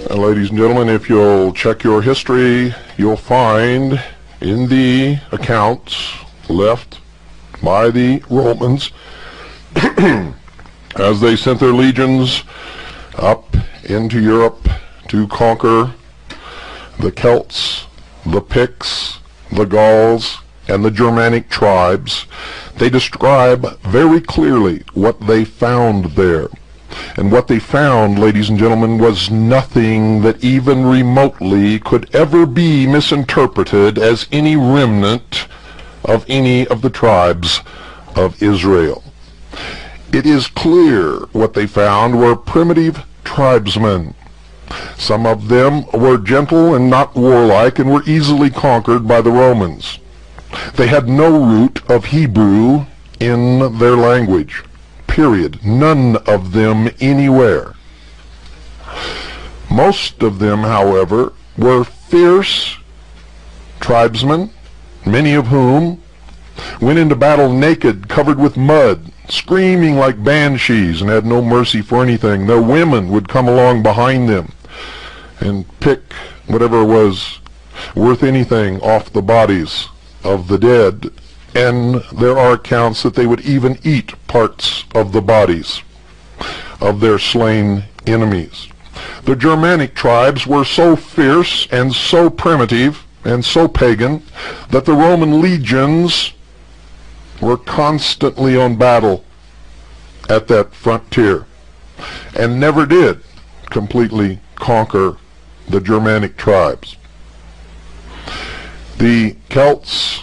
And ladies and gentlemen, if you'll check your history, you'll find in the accounts left by the Romans as they sent their legions up into Europe to conquer the Celts, the Picts, the Gauls, and the Germanic tribes, they describe very clearly what they found there. And what they found, ladies and gentlemen, was nothing that even remotely could ever be misinterpreted as any remnant of any of the tribes of Israel. It is clear what they found were primitive tribesmen. Some of them were gentle and not warlike and were easily conquered by the Romans. They had no root of Hebrew in their language. Period. None of them anywhere. Most of them, however, were fierce tribesmen, many of whom went into battle naked, covered with mud, screaming like banshees, and had no mercy for anything. Their women would come along behind them and pick whatever was worth anything off the bodies of the dead. And there are accounts that they would even eat parts of the bodies of their slain enemies. The Germanic tribes were so fierce and so primitive and so pagan that the Roman legions were constantly on battle at that frontier and never did completely conquer the Germanic tribes. The Celts,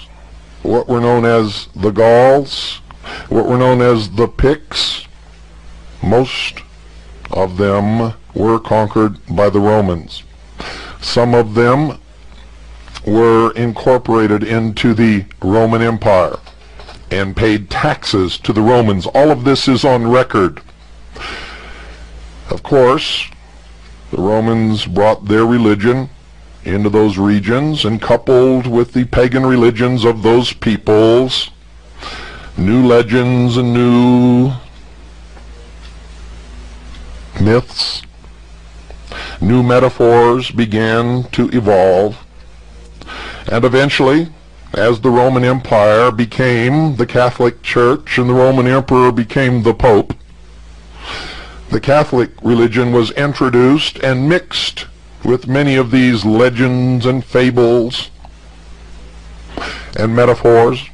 what were known as the Gauls, what were known as the Picts, most of them were conquered by the Romans. Some of them were incorporated into the Roman Empire and paid taxes to the Romans. All of this is on record. Of course, the Romans brought their religion into those regions, and coupled with the pagan religions of those peoples, new legends and new myths, new metaphors began to evolve. And eventually, as the Roman Empire became the Catholic Church and the Roman Emperor became the Pope, the Catholic religion was introduced and mixed with many of these legends and fables and metaphors.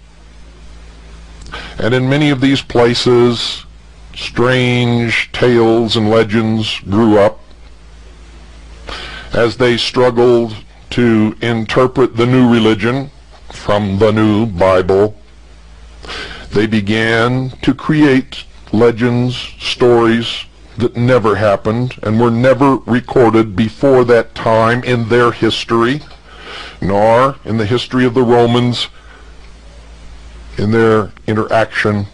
And in many of these places, strange tales and legends grew up as they struggled to interpret the new religion from the new Bible. They began to create legends, stories that never happened and were never recorded before that time in their history, nor in the history of the Romans in their interaction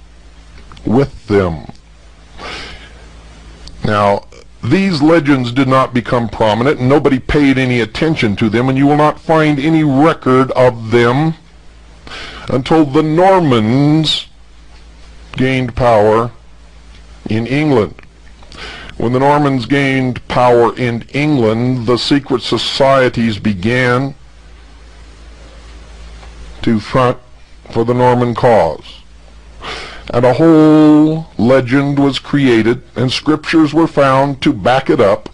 with them. Now, these legends did not become prominent, and nobody paid any attention to them, and you will not find any record of them until the Normans gained power in England. When the Normans gained power in England, the secret societies began to front for the Norman cause. And a whole legend was created, and scriptures were found to back it up,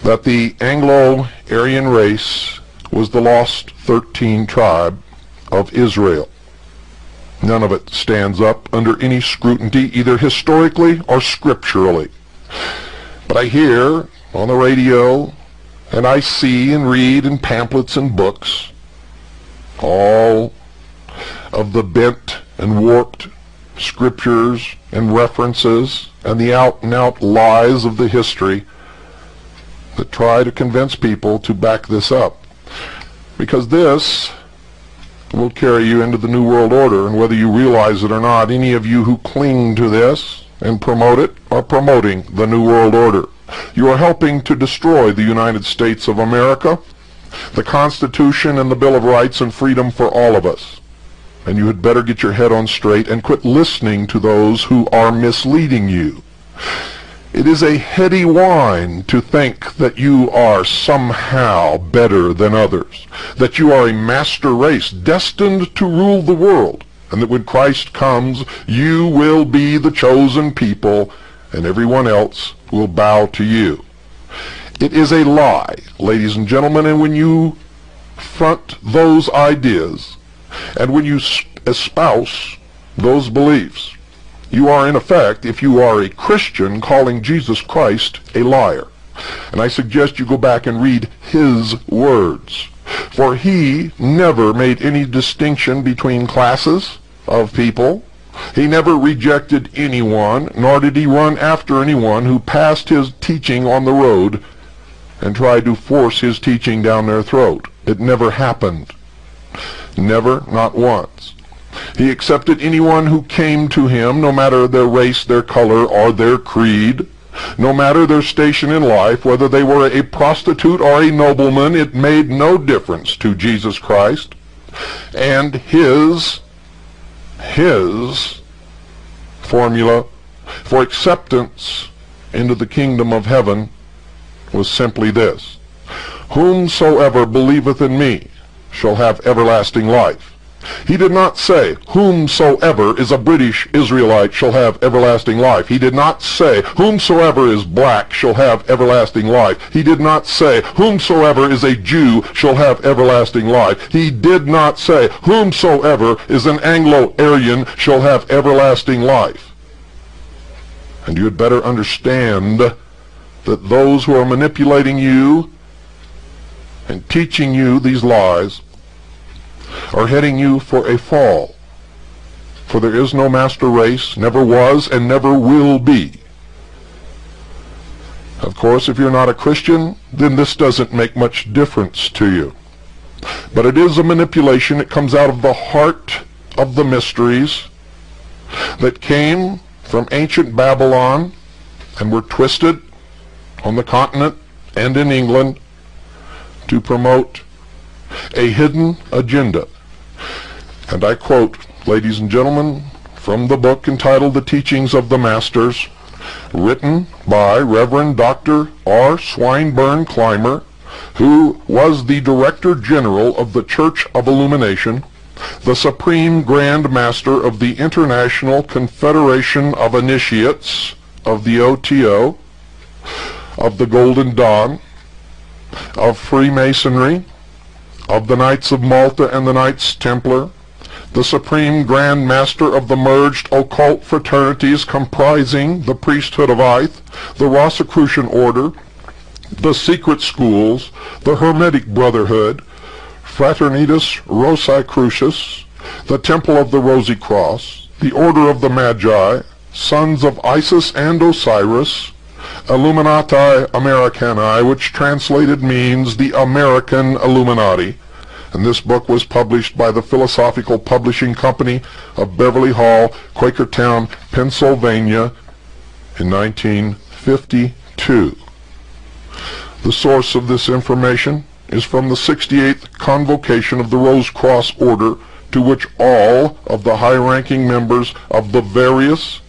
that the Anglo-Aryan race was the lost 13 tribe of Israel. None of it stands up under any scrutiny, either historically or scripturally. But I hear on the radio, and I see and read in pamphlets and books, all of the bent and warped scriptures and references and the out-and-out lies of the history that try to convince people to back this up. Because this will carry you into the New World Order, and whether you realize it or not, any of you who cling to this and promote it are promoting the New World Order. You are helping to destroy the United States of America, the Constitution and the Bill of Rights and freedom for all of us. And you had better get your head on straight and quit listening to those who are misleading you. It is a heady whine to think that you are somehow better than others, that you are a master race destined to rule the world, and that when Christ comes, you will be the chosen people, and everyone else will bow to you. It is a lie, ladies and gentlemen, and when you front those ideas, and when you espouse those beliefs, you are in effect, if you are a Christian, calling Jesus Christ a liar. And I suggest you go back and read his words. For he never made any distinction between classes of people. He never rejected anyone, nor did he run after anyone who passed his teaching on the road and tried to force his teaching down their throat. It never happened. Never, not once. He accepted anyone who came to him, no matter their race, their color, or their creed, no matter their station in life, whether they were a prostitute or a nobleman. It made no difference to Jesus Christ. And his formula for acceptance into the kingdom of heaven was simply this: whomsoever believeth in me shall have everlasting life. He did not say, whomsoever is a British Israelite shall have everlasting life. He did not say, whomsoever is black shall have everlasting life. He did not say, whomsoever is a Jew shall have everlasting life. He did not say, whomsoever is an Anglo-Aryan shall have everlasting life. And you had better understand that those who are manipulating you and teaching you these lies are heading you for a fall. For there is no master race, never was, and never will be. Of course, if you're not a Christian, then this doesn't make much difference to you. But it is a manipulation. It comes out of the heart of the mysteries that came from ancient Babylon and were twisted on the continent and in England to promote a hidden agenda. And I quote, ladies and gentlemen, from the book entitled The Teachings of the Masters, written by Reverend Dr. R. Swinburne Clymer, who was the Director General of the Church of Illumination, the Supreme Grand Master of the International Confederation of Initiates of the OTO, of the Golden Dawn, of Freemasonry, of the Knights of Malta and the Knights Templar, the Supreme Grand Master of the merged occult fraternities comprising the priesthood of Ith, the Rosacrucian order, the secret schools, the Hermetic Brotherhood, Fraternitas Rosacruces, the Temple of the Rosy Cross, the Order of the Magi, Sons of Isis and Osiris, Illuminati Americani, which translated means the American Illuminati. And this book was published by the Philosophical Publishing Company of Beverly Hall, Quakertown, Pennsylvania in 1952. The source of this information is from the 68th Convocation of the Rose Cross Order, to which all of the high-ranking members of the various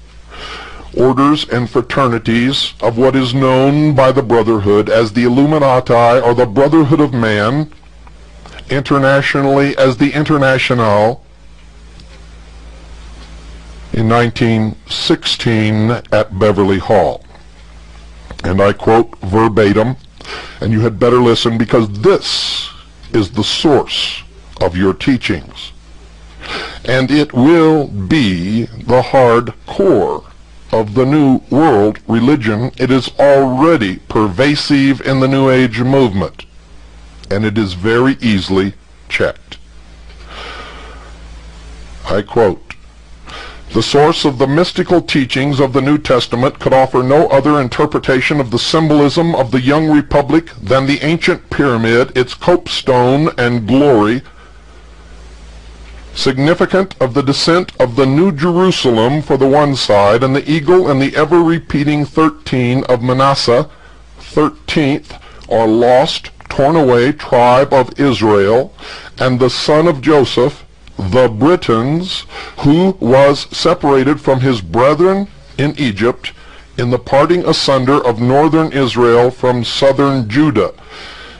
orders and fraternities of what is known by the Brotherhood as the Illuminati or the Brotherhood of Man, internationally as the International, in 1916 at Beverly Hall. And I quote verbatim, and you had better listen, because this is the source of your teachings. And it will be the hard core of the New World religion. It is already pervasive in the New Age movement, and it is very easily checked. I quote, "The source of the mystical teachings of the New Testament could offer no other interpretation of the symbolism of the young republic than the ancient pyramid, its copestone and glory, significant of the descent of the New Jerusalem for the one side, and the eagle and the ever-repeating 13 of Manasseh, 13th, or lost, torn away tribe of Israel, and the son of Joseph, the Britons, who was separated from his brethren in Egypt, in the parting asunder of northern Israel from southern Judah.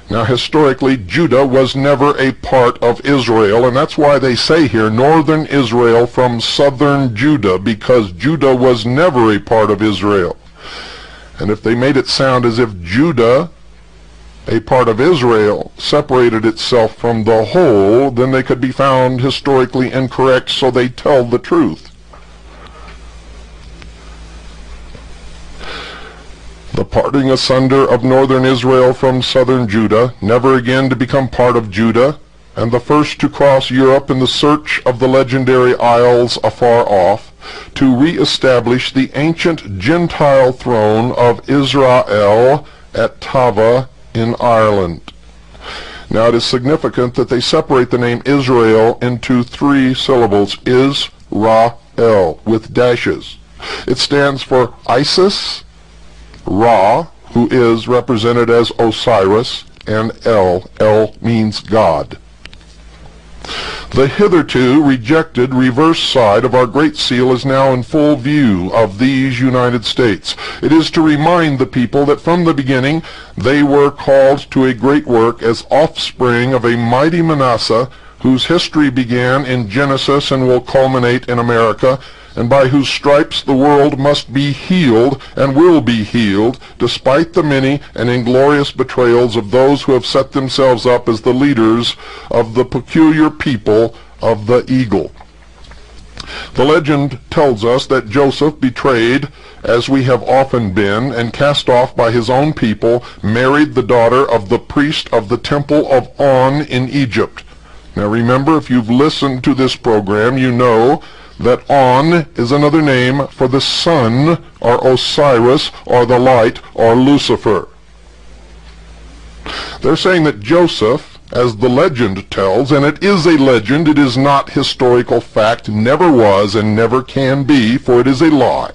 Now, historically, Judah was never a part of Israel, and that's why they say here, northern Israel from southern Judah, because Judah was never a part of Israel. And if they made it sound as if Judah, a part of Israel, separated itself from the whole, then they could be found historically incorrect, so they tell the truth. The parting asunder of northern Israel from southern Judah, never again to become part of Judah, and the first to cross Europe in the search of the legendary isles afar off, to re-establish the ancient Gentile throne of Israel at Tava in Ireland. Now it is significant that they separate the name Israel into 3 syllables, Is-Ra-El, with dashes. It stands for Isis, Ra, who is represented as Osiris, and El means God. The hitherto rejected reverse side of our Great Seal is now in full view of these United States. It is to remind the people that from the beginning they were called to a great work as offspring of a mighty Manasseh, whose history began in Genesis and will culminate in America, and by whose stripes the world must be healed and will be healed, despite the many and inglorious betrayals of those who have set themselves up as the leaders of the peculiar people of the eagle. The legend tells us that Joseph, betrayed, as we have often been, and cast off by his own people, married the daughter of the priest of the temple of On in Egypt. Now remember, if you've listened to this program, you know that On is another name for the sun, or Osiris, or the light, or Lucifer. They're saying that Joseph, as the legend tells, and it is a legend, it is not historical fact, never was and never can be, for it is a lie.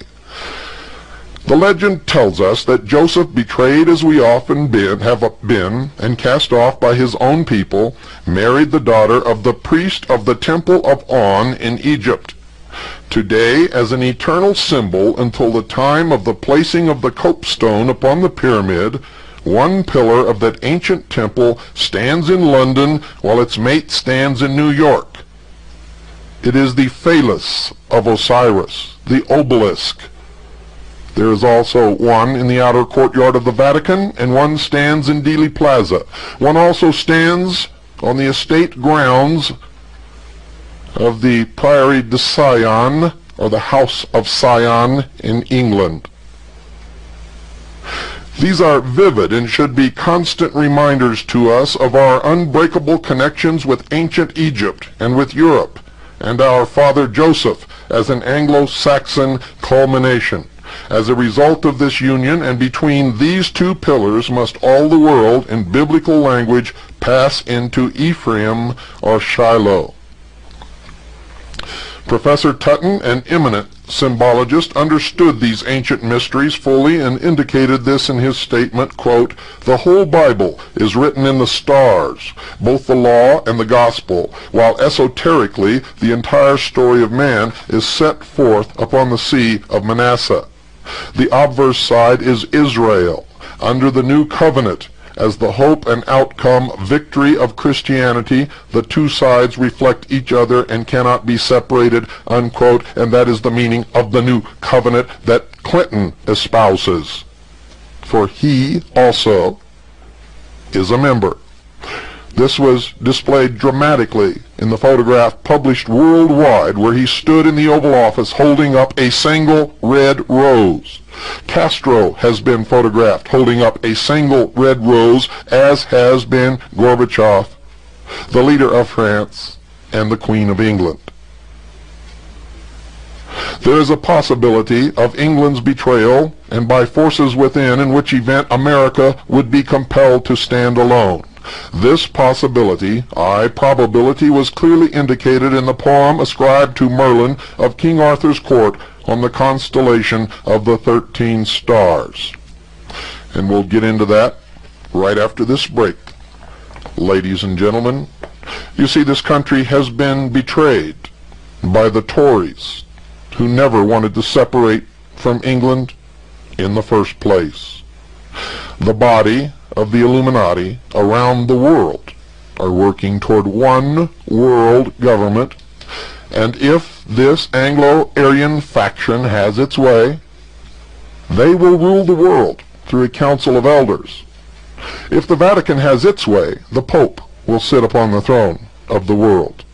The legend tells us that Joseph, betrayed as we often have been, and cast off by his own people, married the daughter of the priest of the temple of On in Egypt. Today, as an eternal symbol until the time of the placing of the copestone upon the pyramid, one pillar of that ancient temple stands in London while its mate stands in New York. It is the phallus of Osiris, the obelisk. There is also one in the outer courtyard of the Vatican, and one stands in Dealey Plaza. One also stands on the estate grounds of the Priory de Sion, or the House of Sion in England. These are vivid and should be constant reminders to us of our unbreakable connections with ancient Egypt and with Europe, and our father Joseph as an Anglo-Saxon culmination. As a result of this union, and between these two pillars, must all the world, in biblical language, pass into Ephraim or Shiloh. Professor Tutton, an eminent symbologist, understood these ancient mysteries fully and indicated this in his statement, quote, "The whole Bible is written in the stars, both the law and the gospel, while esoterically the entire story of man is set forth upon the sea of Manasseh. The obverse side is Israel, under the new covenant. As the hope and outcome victory of Christianity, the two sides reflect each other and cannot be separated," unquote, and that is the meaning of the new covenant that Clinton espouses. For he also is a member. This was displayed dramatically in the photograph published worldwide where he stood in the Oval Office holding up a single red rose. Castro has been photographed holding up a single red rose, as has been Gorbachev, the leader of France, and the Queen of England. There is a possibility of England's betrayal, and by forces within, in which event America would be compelled to stand alone. This possibility, probability, was clearly indicated in the poem ascribed to Merlin of King Arthur's court on the constellation of the 13 stars. And we'll get into that right after this break. Ladies and gentlemen, you see, this country has been betrayed by the Tories, who never wanted to separate from England in the first place. The body of the Illuminati around the world are working toward one world government, and if this Anglo-Aryan faction has its way, they will rule the world through a council of elders. If the Vatican has its way, the Pope will sit upon the throne of the world.